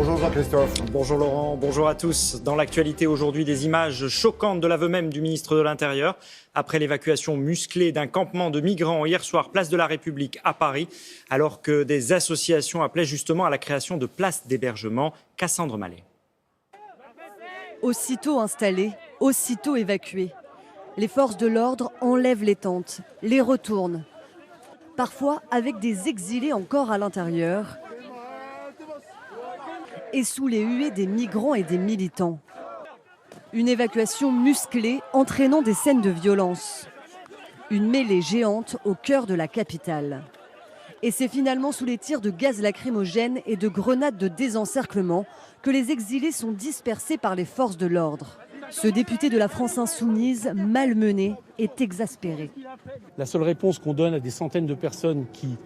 Bonjour Jean-Christophe. Bonjour Laurent, bonjour à tous. Dans l'actualité aujourd'hui, des images choquantes de l'aveu même du ministre de l'Intérieur. Après l'évacuation musclée d'un campement de migrants hier soir, place de la République à Paris, alors que des associations appelaient justement à la création de places d'hébergement. Cassandre Mallet. Aussitôt installés, aussitôt évacués. Les forces de l'ordre enlèvent les tentes, les retournent. Parfois avec des exilés encore à l'intérieur. Et sous les huées des migrants et des militants. Une évacuation musclée entraînant des scènes de violence. Une mêlée géante au cœur de la capitale. Et c'est finalement sous les tirs de gaz lacrymogène et de grenades de désencerclement que les exilés sont dispersés par les forces de l'ordre. Ce député de la France insoumise, malmené, est exaspéré. La seule réponse qu'on donne à des centaines de personnes qui,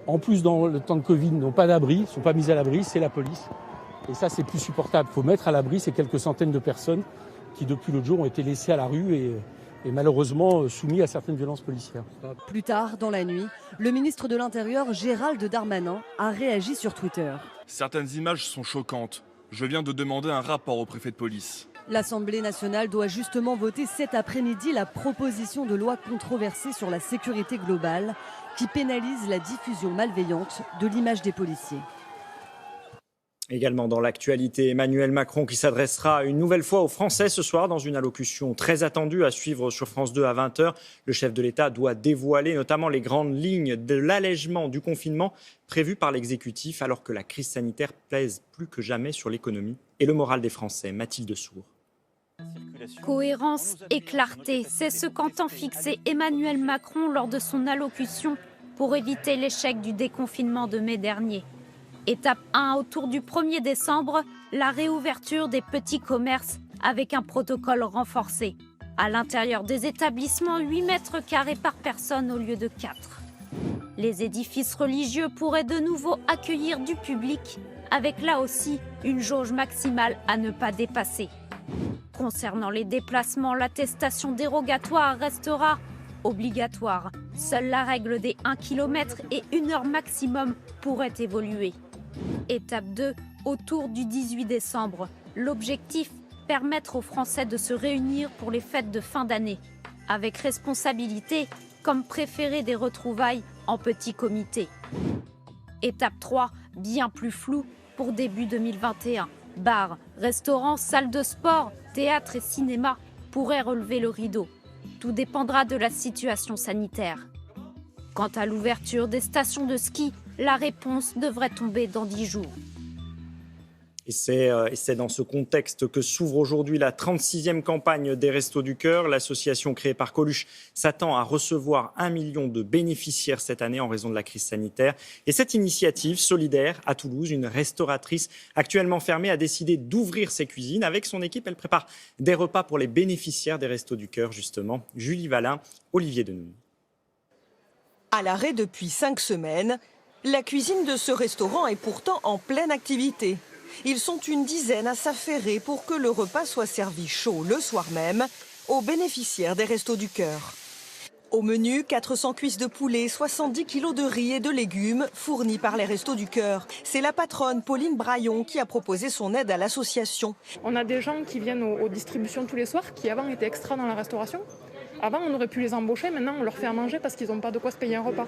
en plus dans le temps de Covid, n'ont pas d'abri, ne sont pas mises à l'abri, c'est la police. Et ça, c'est plus supportable. Il faut mettre à l'abri ces quelques centaines de personnes qui, depuis l'autre jour, ont été laissées à la rue et malheureusement soumis à certaines violences policières. Plus tard, dans la nuit, le ministre de l'Intérieur, Gérald Darmanin, a réagi sur Twitter. Certaines images sont choquantes. Je viens de demander un rapport au préfet de police. L'Assemblée nationale doit justement voter cet après-midi la proposition de loi controversée sur la sécurité globale qui pénalise la diffusion malveillante de l'image des policiers. Également dans l'actualité, Emmanuel Macron qui s'adressera une nouvelle fois aux Français ce soir dans une allocution très attendue à suivre sur France 2 à 20h. Le chef de l'État doit dévoiler notamment les grandes lignes de l'allègement du confinement prévu par l'exécutif alors que la crise sanitaire pèse plus que jamais sur l'économie et le moral des Français. Mathilde Sour. Cohérence et clarté, c'est ce qu'entend fixer Emmanuel Macron lors de son allocution pour éviter l'échec du déconfinement de mai dernier. Étape 1, autour du 1er décembre, la réouverture des petits commerces avec un protocole renforcé. À l'intérieur des établissements, 8 mètres carrés par personne au lieu de 4. Les édifices religieux pourraient de nouveau accueillir du public, avec là aussi une jauge maximale à ne pas dépasser. Concernant les déplacements, l'attestation dérogatoire restera obligatoire. Seule la règle des 1 km et 1 heure maximum pourrait évoluer. Étape 2, autour du 18 décembre. L'objectif, permettre aux Français de se réunir pour les fêtes de fin d'année, avec responsabilité, comme préférer des retrouvailles en petit comité. Étape 3, bien plus floue pour début 2021. Bars, restaurants, salles de sport, théâtre et cinéma pourraient relever le rideau. Tout dépendra de la situation sanitaire. Quant à l'ouverture des stations de ski, la réponse devrait tomber dans 10 jours. Et c'est dans ce contexte que s'ouvre aujourd'hui la 36e campagne des Restos du Cœur. L'association créée par Coluche s'attend à recevoir 1 million de bénéficiaires cette année en raison de la crise sanitaire. Et cette initiative solidaire à Toulouse, une restauratrice actuellement fermée a décidé d'ouvrir ses cuisines. Avec son équipe, elle prépare des repas pour les bénéficiaires des Restos du Cœur, justement. Julie Valin, Olivier Denouille. À l'arrêt depuis 5 semaines, la cuisine de ce restaurant est pourtant en pleine activité. Ils sont une dizaine à s'affairer pour que le repas soit servi chaud le soir même aux bénéficiaires des Restos du Cœur. Au menu, 400 cuisses de poulet, 70 kilos de riz et de légumes fournis par les Restos du Cœur. C'est la patronne Pauline Braillon qui a proposé son aide à l'association. On a des gens qui viennent aux distributions tous les soirs qui avant étaient extras dans la restauration. Avant, on aurait pu les embaucher, maintenant on leur fait à manger parce qu'ils n'ont pas de quoi se payer un repas.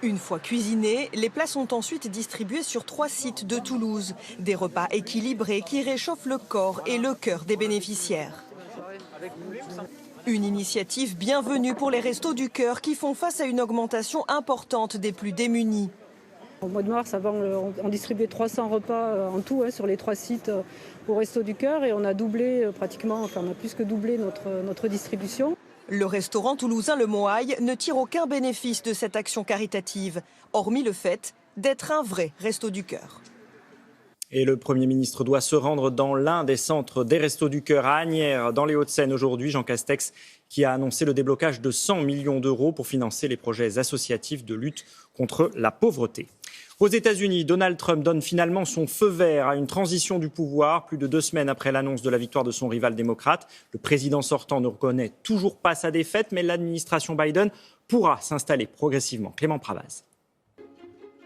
Une fois cuisinés, les plats sont ensuite distribués sur 3 sites de Toulouse. Des repas équilibrés qui réchauffent le corps et le cœur des bénéficiaires. Une initiative bienvenue pour les Restos du Cœur qui font face à une augmentation importante des plus démunis. Au mois de mars, avant, on distribuait 300 repas en tout sur les 3 sites au Restos du Cœur et on a doublé pratiquement, enfin on a plus que doublé notre distribution. Le restaurant toulousain Le Moaille ne tire aucun bénéfice de cette action caritative, hormis le fait d'être un vrai Resto du Cœur. Et le Premier ministre doit se rendre dans l'un des centres des Restos du Cœur à Asnières, dans les Hauts-de-Seine aujourd'hui. Jean Castex qui a annoncé le déblocage de 100 millions d'euros pour financer les projets associatifs de lutte contre la pauvreté. Aux États-Unis, Donald Trump donne finalement son feu vert à une transition du pouvoir, plus de 2 semaines après l'annonce de la victoire de son rival démocrate. Le président sortant ne reconnaît toujours pas sa défaite, mais l'administration Biden pourra s'installer progressivement. Clément Pravaz.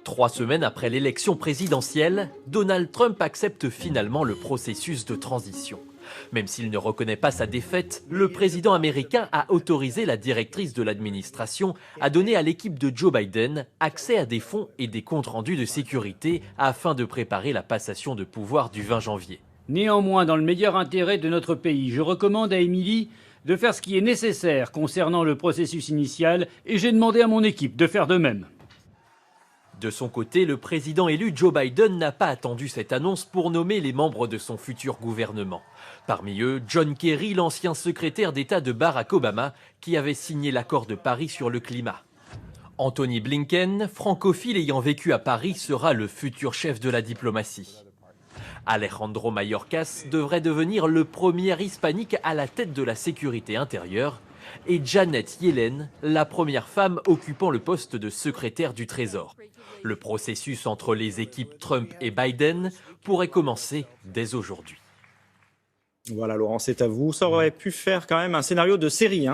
3 semaines après l'élection présidentielle, Donald Trump accepte finalement le processus de transition. Même s'il ne reconnaît pas sa défaite, le président américain a autorisé la directrice de l'administration à donner à l'équipe de Joe Biden accès à des fonds et des comptes rendus de sécurité afin de préparer la passation de pouvoir du 20 janvier. Néanmoins, dans le meilleur intérêt de notre pays, je recommande à Émilie de faire ce qui est nécessaire concernant le processus initial et j'ai demandé à mon équipe de faire de même. De son côté, le président élu Joe Biden n'a pas attendu cette annonce pour nommer les membres de son futur gouvernement. Parmi eux, John Kerry, l'ancien secrétaire d'État de Barack Obama, qui avait signé l'accord de Paris sur le climat. Anthony Blinken, francophile ayant vécu à Paris, sera le futur chef de la diplomatie. Alejandro Mayorkas devrait devenir le premier hispanique à la tête de la sécurité intérieure et Janet Yellen, la première femme occupant le poste de secrétaire du Trésor. Le processus entre les équipes Trump et Biden pourrait commencer dès aujourd'hui. Voilà, Laurent, c'est à vous. Ça aurait pu faire quand même un scénario de série,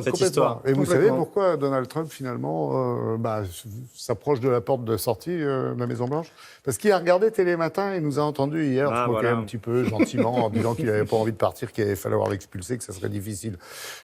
cette histoire. Et vous savez pourquoi Donald Trump, finalement, s'approche de la porte de sortie de la Maison-Blanche? Parce qu'il a regardé Télématin et nous a entendus hier se moquer un petit peu gentiment en disant qu'il n'avait pas envie de partir, qu'il allait falloir l'expulser, que ça serait difficile.